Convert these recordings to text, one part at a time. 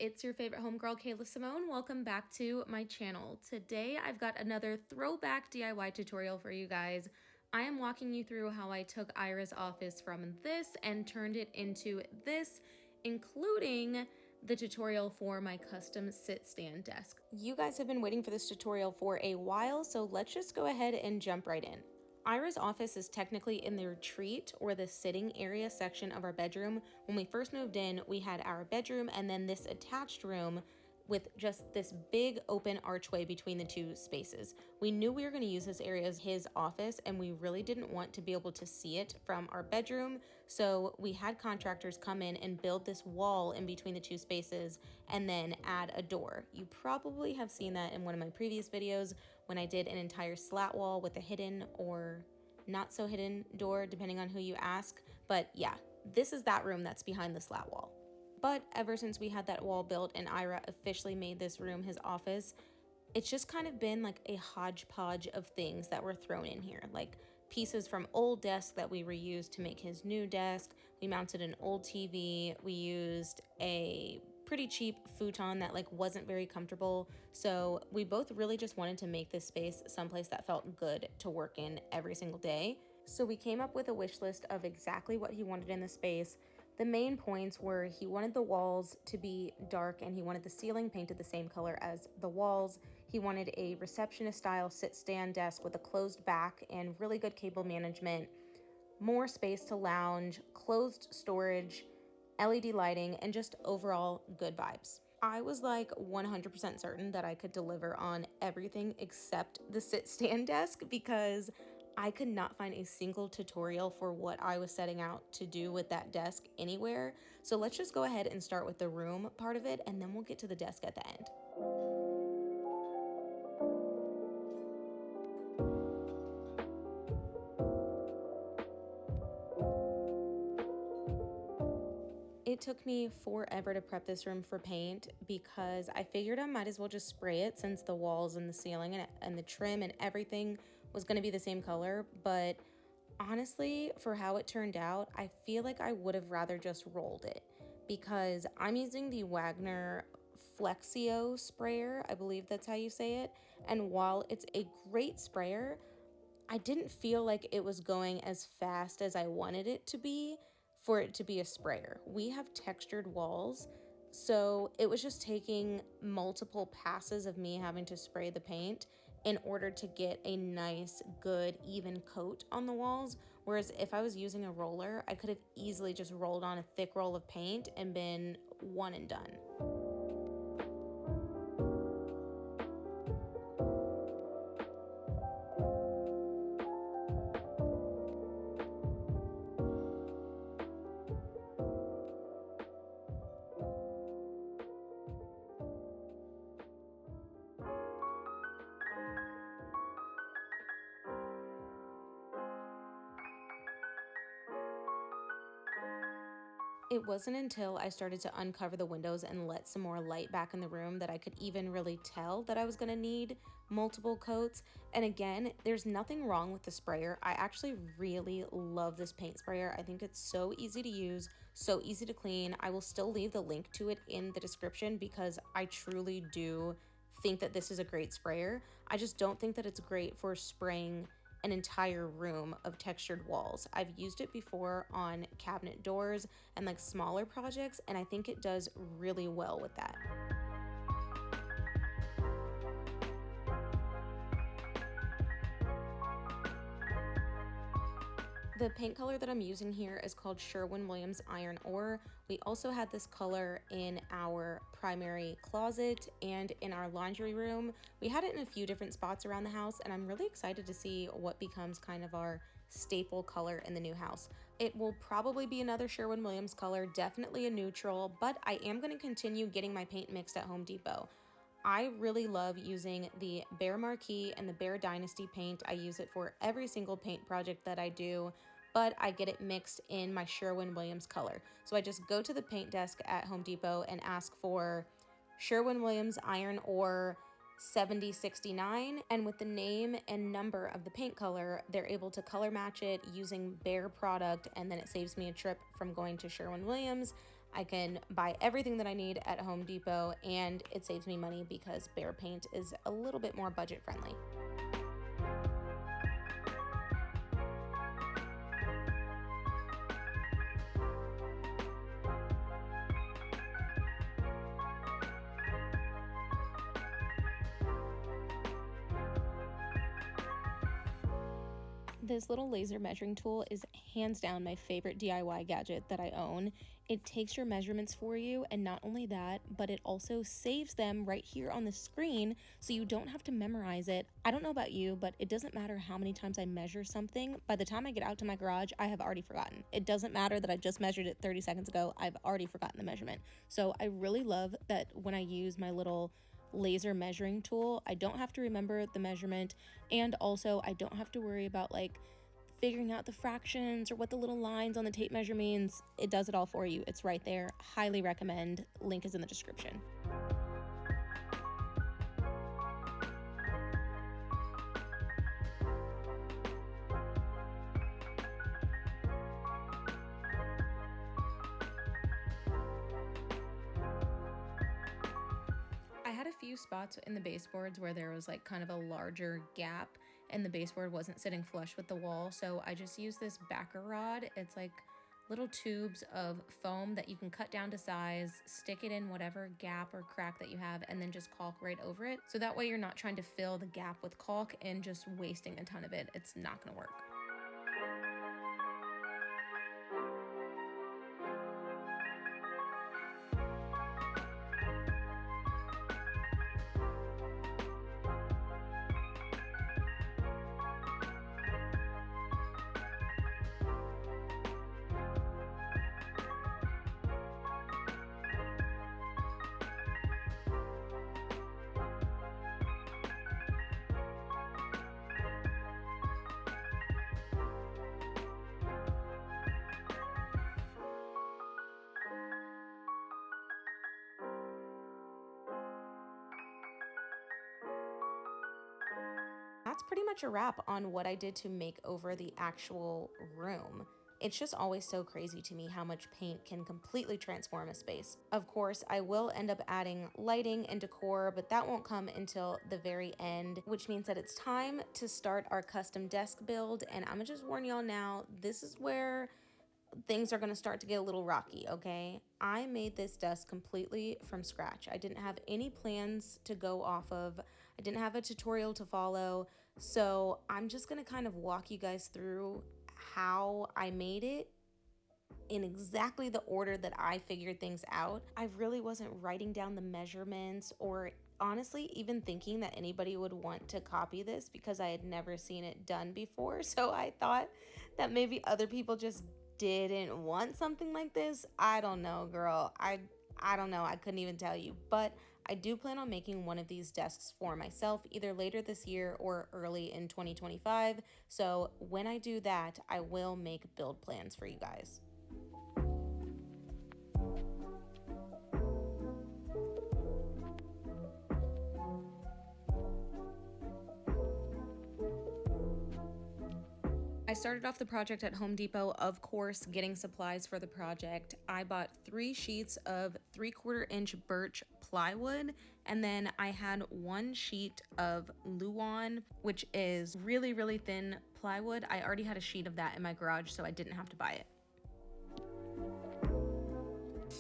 it's your favorite homegirl, Kayla Simone. Welcome back to my channel. Today, I've got another throwback DIY tutorial for you guys. I am walking you through how I took Ira's office from this and turned it into this, including the tutorial for my custom sit-stand desk. You guys have been waiting for this tutorial for a while, so let's just go ahead and jump right in. Ira's office is technically in the retreat or the sitting area section of our bedroom. When we first moved in, we had our bedroom and then this attached room with just this big open archway between the two spaces. We knew we were going to use this area as his office and we really didn't want to be able to see it from our bedroom. So we had contractors come in and build this wall in between the two spaces and then add a door. You probably have seen that in one of my previous videos when I did an entire slat wall with a hidden or not so hidden door, depending on who you ask. But yeah, this is that room that's behind the slat wall. But ever since we had that wall built and Ira officially made this room his office, it's just kind of been like a hodgepodge of things that were thrown in here, like pieces from old desks that we reused to make his new desk. We mounted an old TV. We used a pretty cheap futon that wasn't very comfortable. So we both really just wanted to make this space someplace that felt good to work in every single day. So we came up with a wish list of exactly what he wanted in the space. The main points were he wanted the walls to be dark and he wanted the ceiling painted the same color as the walls. He wanted a receptionist style sit-stand desk with a closed back and really good cable management, more space to lounge, closed storage, LED lighting, and just overall good vibes. I was 100% certain that I could deliver on everything except the sit-stand desk because I could not find a single tutorial for what I was setting out to do with that desk anywhere. So let's just go ahead and start with the room part of it, and then we'll get to the desk at the end. It took me forever to prep this room for paint because I figured I might as well just spray it since the walls and the ceiling and the trim and everything was going to be the same color. But honestly, for how it turned out, I feel like I would have rather just rolled it because I'm using the Wagner Flexio sprayer. I believe that's how you say it. And while it's a great sprayer, I didn't feel like it was going as fast as I wanted it to be for it to be a sprayer. We have textured walls, so it was just taking multiple passes of me having to spray the paint in order to get a nice, good, even coat on the walls. Whereas if I was using a roller, I could have easily just rolled on a thick roll of paint and been one and done. It wasn't until I started to uncover the windows and let some more light back in the room that I could even really tell that I was gonna need multiple coats. And again, there's nothing wrong with the sprayer. I actually really love this paint sprayer. I think it's so easy to use, so easy to clean. I will still leave the link to it in the description because I truly do think that this is a great sprayer. I just don't think that it's great for spraying an entire room of textured walls. I've used it before on cabinet doors and smaller projects, and I think it does really well with that. The paint color that I'm using here is called Sherwin-Williams Iron Ore. We also had this color in our primary closet and in our laundry room. We had it in a few different spots around the house, and I'm really excited to see what becomes kind of our staple color in the new house. It will probably be another Sherwin-Williams color, definitely a neutral, but I am going to continue getting my paint mixed at Home Depot. I really love using the Behr Marquee and the Behr Dynasty paint. I use it for every single paint project that I do, but I get it mixed in my Sherwin-Williams color. So I just go to the paint desk at Home Depot and ask for Sherwin-Williams Iron Ore 7069, and with the name and number of the paint color, they're able to color match it using Behr product, and then it saves me a trip from going to Sherwin-Williams. I can buy everything that I need at Home Depot, and it saves me money because Behr paint is a little bit more budget friendly. This little laser measuring tool is hands down my favorite DIY gadget that I own. It takes your measurements for you, and not only that, but it also saves them right here on the screen so you don't have to memorize it. I don't know about you, but it doesn't matter how many times I measure something. By the time I get out to my garage, I have already forgotten. It doesn't matter that I just measured it 30 seconds ago, I've already forgotten the measurement. So I really love that when I use my little laser measuring tool, I don't have to remember the measurement, and also I don't have to worry about like figuring out the fractions or what the little lines on the tape measure means. It does it all for you. It's right there. Highly recommend. Link is in the description. I had a few spots in the baseboards where there was like kind of a larger gap and the baseboard wasn't sitting flush with the wall, so I just used this backer rod. It's like little tubes of foam that you can cut down to size, stick it in whatever gap or crack that you have, and then just caulk right over it. So that way you're not trying to fill the gap with caulk and just wasting a ton of it. It's not gonna work. That's pretty much a wrap on what I did to make over the actual room. It's just always so crazy to me how much paint can completely transform a space. Of course, I will end up adding lighting and decor, but that won't come until the very end, which means that it's time to start our custom desk build. And I'm gonna just warn y'all now, this is where things are gonna start to get a little rocky, okay? I made this desk completely from scratch. I didn't have any plans to go off of. I didn't have a tutorial to follow. So I'm just gonna kind of walk you guys through how I made it in exactly the order that I figured things out. I really wasn't writing down the measurements or honestly even thinking that anybody would want to copy this because I had never seen it done before. So I thought that maybe other people just didn't want something like this. I don't know, girl. I don't know. I couldn't even tell you. But I do plan on making one of these desks for myself either later this year or early in 2025. So when I do that, I will make build plans for you guys. I started off the project at Home Depot, of course, getting supplies for the project. I bought 3 sheets of 3/4 inch birch plywood, and then I had 1 sheet of Luan, which is really, really thin plywood. I already had a sheet of that in my garage, so I didn't have to buy it.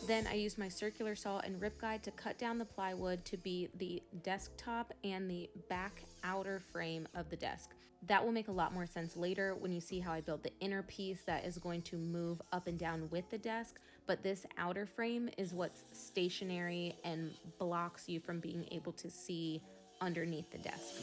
Then I used my circular saw and rip guide to cut down the plywood to be the desktop and the back outer frame of the desk. That will make a lot more sense later when you see how I built the inner piece that is going to move up and down with the desk, but this outer frame is what's stationary and blocks you from being able to see underneath the desk.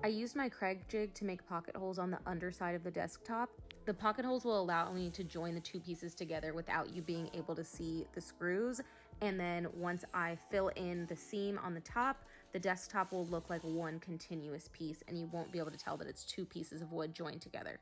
I used my Craig jig to make pocket holes on the underside of the desktop. The pocket holes will allow me to join the two pieces together without you being able to see the screws. And then once I fill in the seam on the top, the desktop will look like one continuous piece and you won't be able to tell that it's two pieces of wood joined together.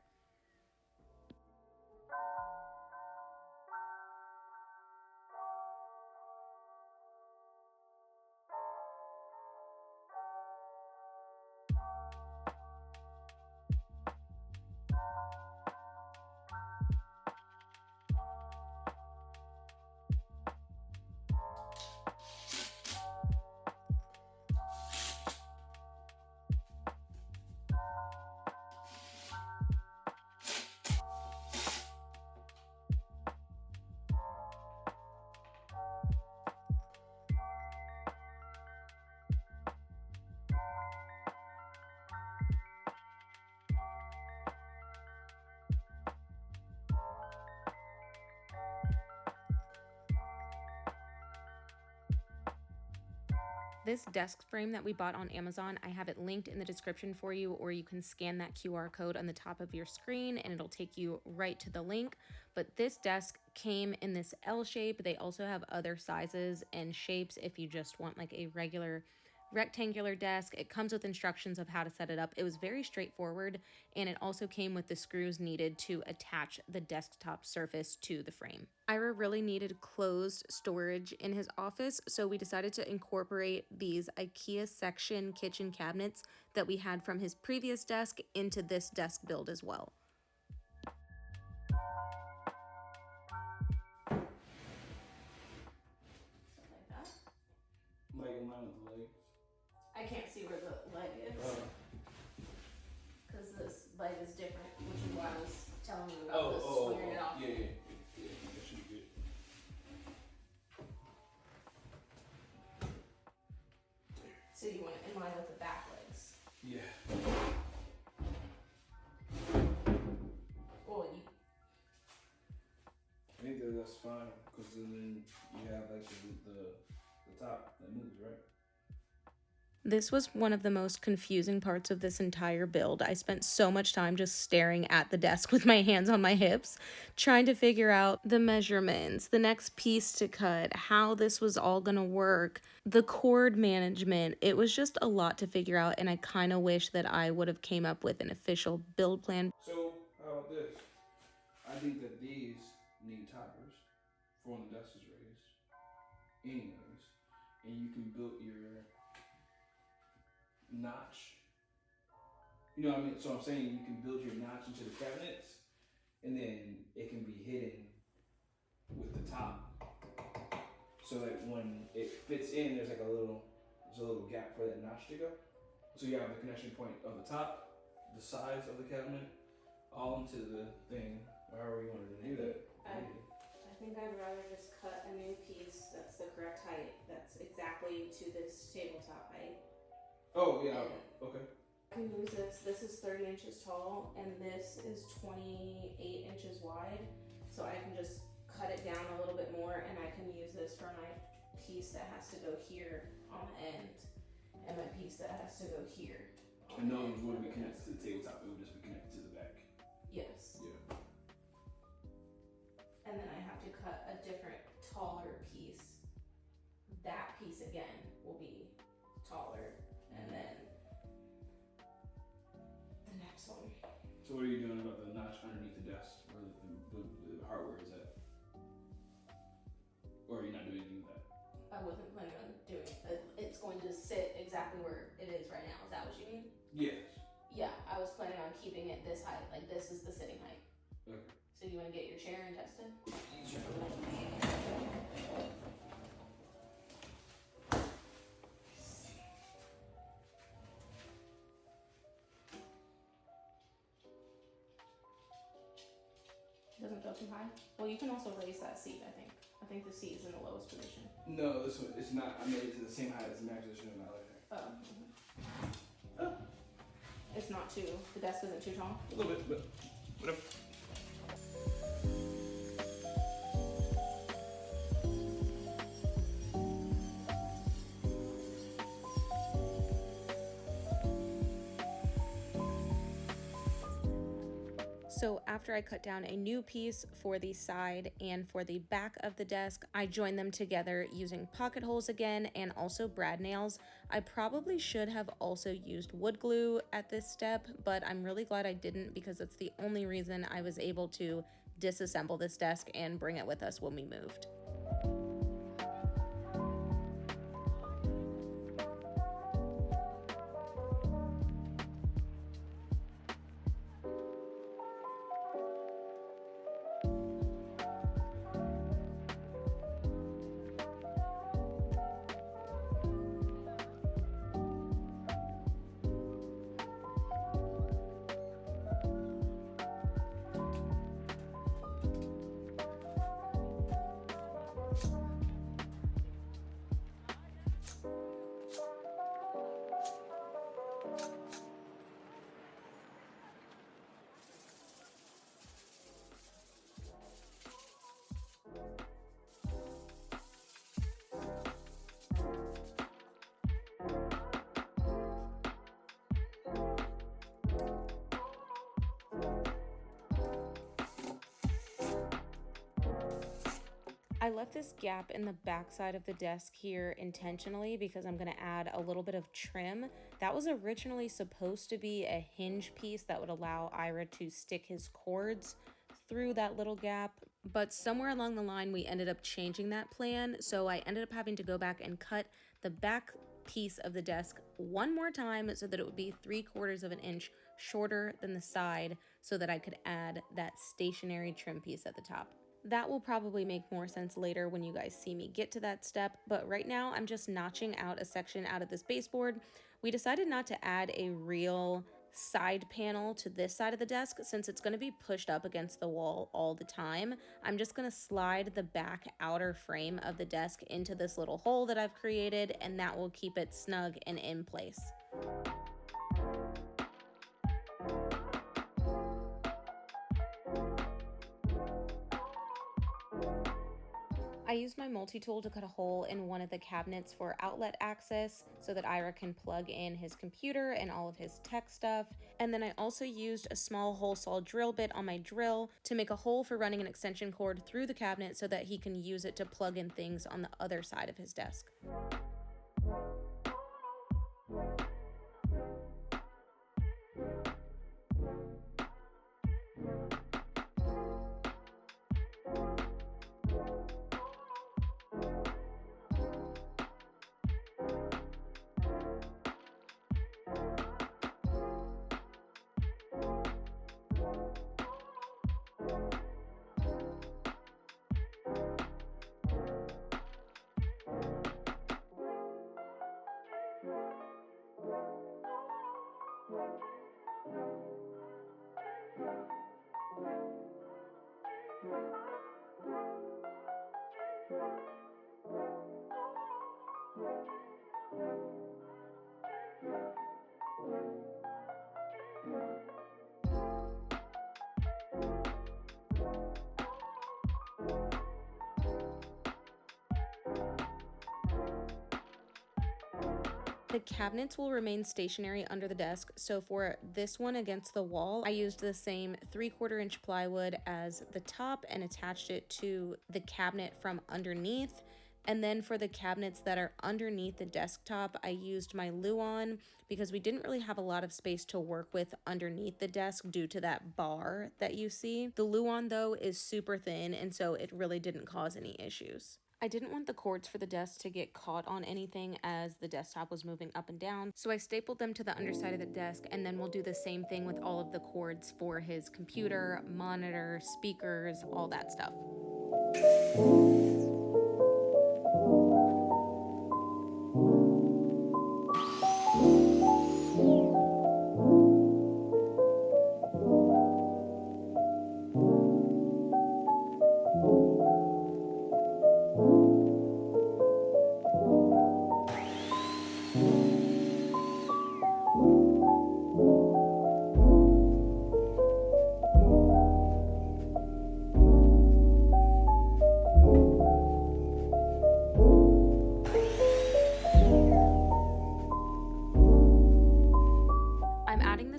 This desk frame that we bought on Amazon, I have it linked in the description for you, or you can scan that QR code on the top of your screen and it'll take you right to the link. But this desk came in this L shape. They also have other sizes and shapes if you just want like a regular rectangular desk. It comes with instructions of how to set it up. It was very straightforward, and it also came with the screws needed to attach the desktop surface to the frame. Ira really needed closed storage in his office, so we decided to incorporate these IKEA section kitchen cabinets that we had from his previous desk into this desk build as well. Like in line with the leg. I can't see where the leg is, because this leg is different, which is why I was telling you about this squaring it off. Yeah, that should be good. So you want it in line with the back legs. Yeah. Well, I think that's fine, because then you have like the top that moves, right? This was one of the most confusing parts of this entire build. I spent so much time just staring at the desk with my hands on my hips, trying to figure out the measurements, the next piece to cut, how this was all gonna work, the cord management. It was just a lot to figure out, and I kind of wish that I would have came up with an official build plan. So, how about this? I think that these need toppers for when the dust is raised, anyways, and you can build your notch. You know what I mean? So I'm saying you can build your notch into the cabinets, and then it can be hidden with the top. So like when it fits in, there's a little gap for that notch to go. So you have the connection point of the top, the sides of the cabinet, all into the thing, or however you wanted to do that. I think I'd rather just cut a new piece that's the correct height, that's exactly to this tabletop height. Oh, yeah, okay. I can use this. This is 30 inches tall, and this is 28 inches wide. So I can just cut it down a little bit more, and I can use this for my piece that has to go here on the end, and my piece that has to go here. And those wouldn't be connected to the tabletop, it would just be connected to the back. Yes. Yeah. And then I have to cut a different, taller piece. That piece again will be taller. And then the next one. So what are you doing about the notch underneath the desk where the hardware is at? Or are you not doing anything with that? I wasn't planning on doing it. It's going to sit exactly where it is right now. Is that what you mean? Yes. Yeah, I was planning on keeping it this height. Like this is the sitting height. Okay. So you want to get your chair and test it? Sure. Doesn't go too high? Well, you can also raise that seat, I think. I think the seat is in the lowest position. No, this one, it's not. I mean, it's the same height as the max position of my other hair. Oh. It's not too, the desk isn't too tall? A little bit, but whatever. So after I cut down a new piece for the side and for the back of the desk, I joined them together using pocket holes again and also brad nails. I probably should have also used wood glue at this step, but I'm really glad I didn't because it's the only reason I was able to disassemble this desk and bring it with us when we moved. I left this gap in the back side of the desk here intentionally because I'm going to add a little bit of trim. That was originally supposed to be a hinge piece that would allow Ira to stick his cords through that little gap, but somewhere along the line we ended up changing that plan, so I ended up having to go back and cut the back piece of the desk one more time so that it would be 3/4 of an inch shorter than the side so that I could add that stationary trim piece at the top. That will probably make more sense later when you guys see me get to that step, but right now I'm just notching out a section out of this baseboard. We decided not to add a real side panel to this side of the desk since it's going to be pushed up against the wall all the time. I'm just going to slide the back outer frame of the desk into this little hole that I've created, and that will keep it snug and in place. I used my multi-tool to cut a hole in one of the cabinets for outlet access so that Ira can plug in his computer and all of his tech stuff. And then I also used a small hole saw drill bit on my drill to make a hole for running an extension cord through the cabinet so that he can use it to plug in things on the other side of his desk. The cabinets will remain stationary under the desk, so for this one against the wall, I used the same 3/4 inch plywood as the top and attached it to the cabinet from underneath. And then for the cabinets that are underneath the desktop, I used my Luan because we didn't really have a lot of space to work with underneath the desk due to that bar that you see. The Luan though is super thin, and so it really didn't cause any issues. I didn't want the cords for the desk to get caught on anything as the desktop was moving up and down, so I stapled them to the underside of the desk, and then we'll do the same thing with all of the cords for his computer, monitor, speakers, all that stuff.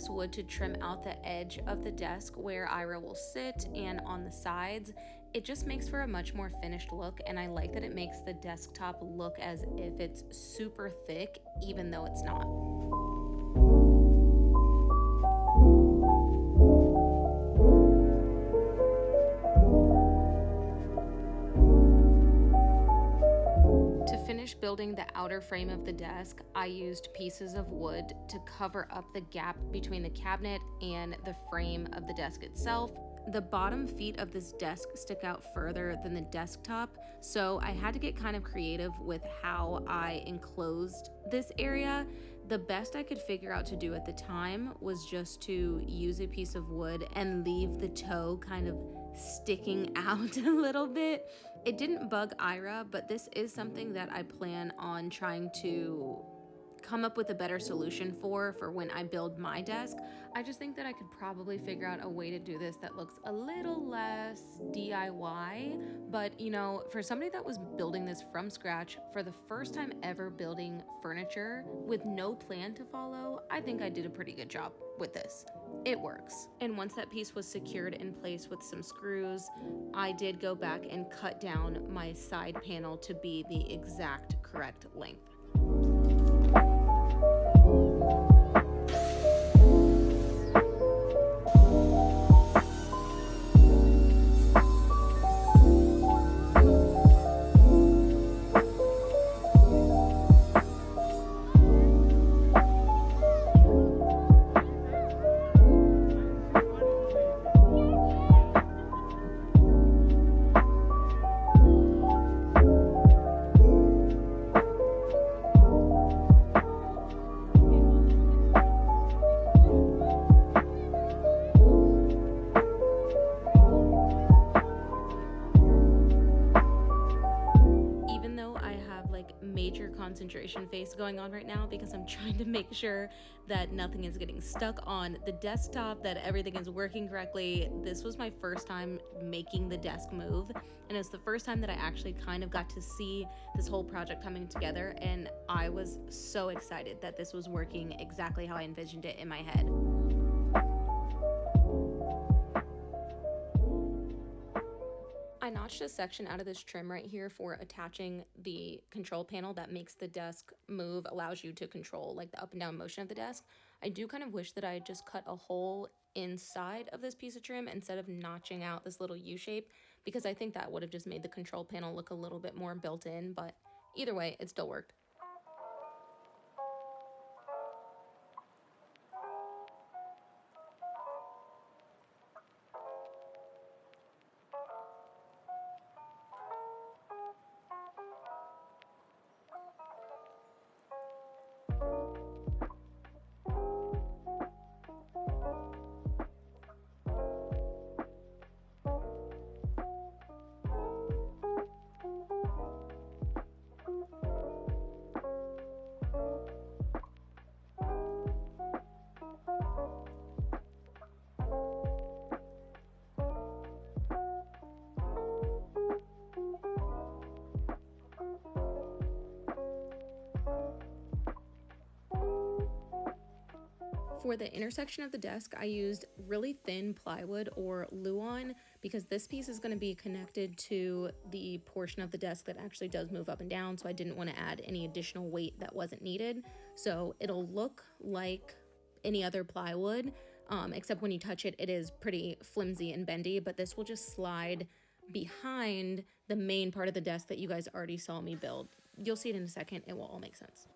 this wood to trim out the edge of the desk where Ira will sit and on the sides. It just makes for a much more finished look, and I like that it makes the desktop look as if it's super thick, even though it's not. Building the outer frame of the desk, I used pieces of wood to cover up the gap between the cabinet and the frame of the desk itself. The bottom feet of this desk stick out further than the desktop, so I had to get kind of creative with how I enclosed this area. The best I could figure out to do at the time was just to use a piece of wood and leave the toe kind of sticking out a little bit. It didn't bug Ira, but this is something that I plan on trying to come up with a better solution for when I build my desk. I just think that I could probably figure out a way to do this that looks a little less DIY, but you know, for somebody that was building this from scratch for the first time ever building furniture with no plan to follow, I think I did a pretty good job with this. It works. And once that piece was secured in place with some screws, I did go back and cut down my side panel to be the exact correct length. Concentration face going on right now because I'm trying to make sure that nothing is getting stuck on the desktop, that everything is working correctly. This was my first time making the desk move, and it's the first time that I actually kind of got to see this whole project coming together, and I was so excited that this was working exactly how I envisioned it in my head. I notched a section out of this trim right here for attaching the control panel that makes the desk move, allows you to control like the up and down motion of the desk. I do kind of wish that I had just cut a hole inside of this piece of trim instead of notching out this little U shape, because I think that would have just made the control panel look a little bit more built in, but either way, it still worked. For the intersection of the desk, I used really thin plywood or Luan because this piece is going to be connected to the portion of the desk that actually does move up and down, so I didn't want to add any additional weight that wasn't needed. So it'll look like any other plywood, except when you touch it, it is pretty flimsy and bendy, but this will just slide behind the main part of the desk that you guys already saw me build. You'll see it in a second. It will all make sense.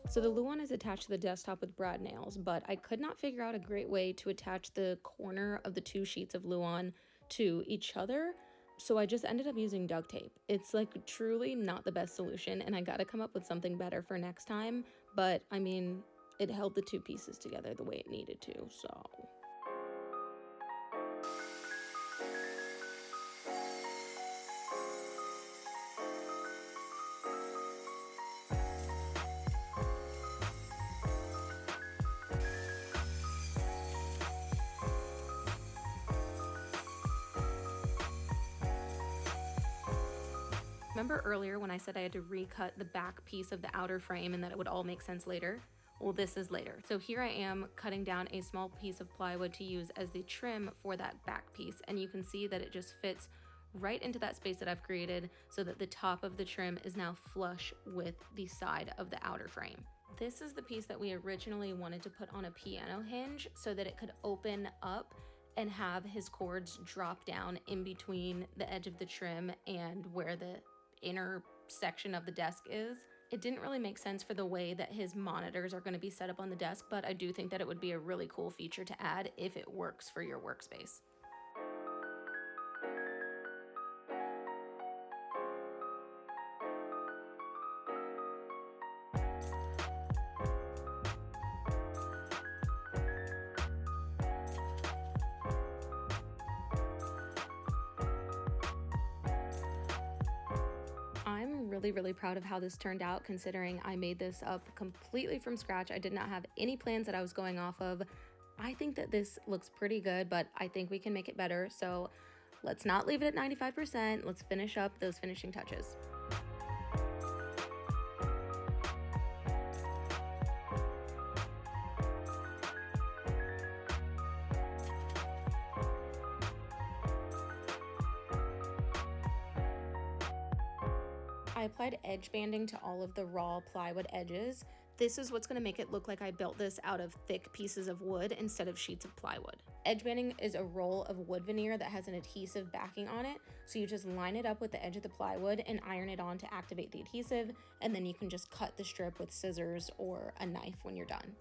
So the Luan is attached to the desktop with brad nails, but I could not figure out a great way to attach the corner of the two sheets of Luan to each other. So I just ended up using duct tape. It's like truly not the best solution, and I gotta come up with something better for next time. But I mean, it held the two pieces together the way it needed to, so. Remember earlier when I said I had to recut the back piece of the outer frame and that it would all make sense later? Well, this is later. So here I am cutting down a small piece of plywood to use as the trim for that back piece, and you can see that it just fits right into that space that I've created so that the top of the trim is now flush with the side of the outer frame. This is the piece that we originally wanted to put on a piano hinge so that it could open up and have his cords drop down in between the edge of the trim and where the inner section of the desk is. It didn't really make sense for the way that his monitors are going to be set up on the desk, but I do think that it would be a really cool feature to add if it works for your workspace. I'm really proud of how this turned out, considering I made this up completely from scratch. I did not have any plans that I was going off of. I think that this looks pretty good, but I think we can make it better. So let's not leave it at 95%. Let's finish up those finishing touches. I applied edge banding to all of the raw plywood edges. This is what's going to make it look like I built this out of thick pieces of wood instead of sheets of plywood. Edge banding is a roll of wood veneer that has an adhesive backing on it, so you just line it up with the edge of the plywood and iron it on to activate the adhesive, and then you can just cut the strip with scissors or a knife when you're done.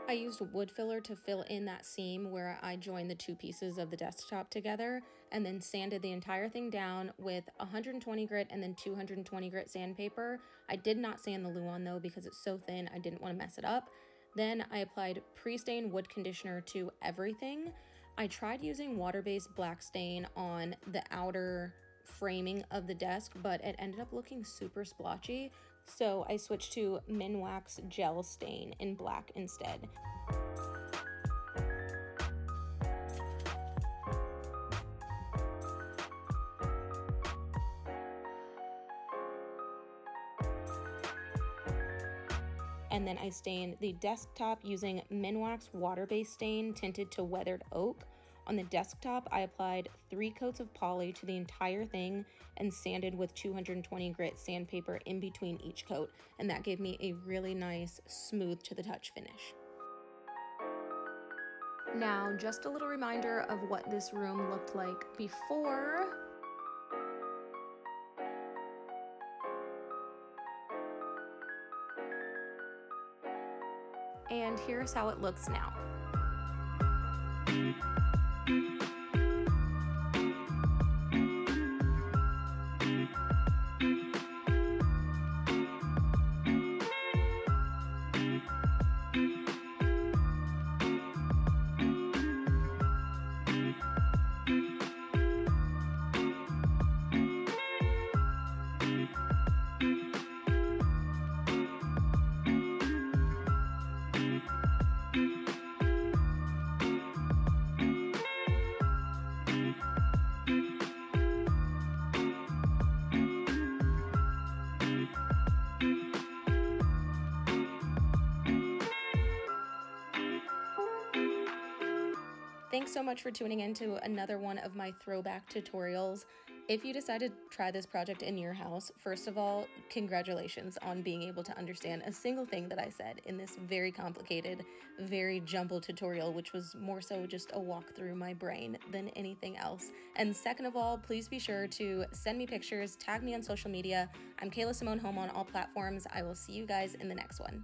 I used wood filler to fill in that seam where I joined the two pieces of the desktop together, and then sanded the entire thing down with 120 grit and then 220 grit sandpaper. I did not sand the Luan though because it's so thin, I didn't want to mess it up. Then I applied pre-stain wood conditioner to everything. I tried using water-based black stain on the outer framing of the desk, but it ended up looking super splotchy. So I switched to Minwax gel stain in black instead. And then I stained the desktop using Minwax water-based stain tinted to weathered oak. On the desktop, I applied 3 coats of poly to the entire thing and sanded with 220 grit sandpaper in between each coat, and that gave me a really nice, smooth to the touch finish. Now, just a little reminder of what this room looked like before. And here's how it looks now. Thanks so much for tuning in to another one of my throwback tutorials. If you decide to try this project in your house, first of all, congratulations on being able to understand a single thing that I said in this very complicated, very jumbled tutorial, which was more so just a walk through my brain than anything else. And second of all, please be sure to send me pictures, tag me on social media. I'm Kayla Simone Home on all platforms. I will see you guys in the next one.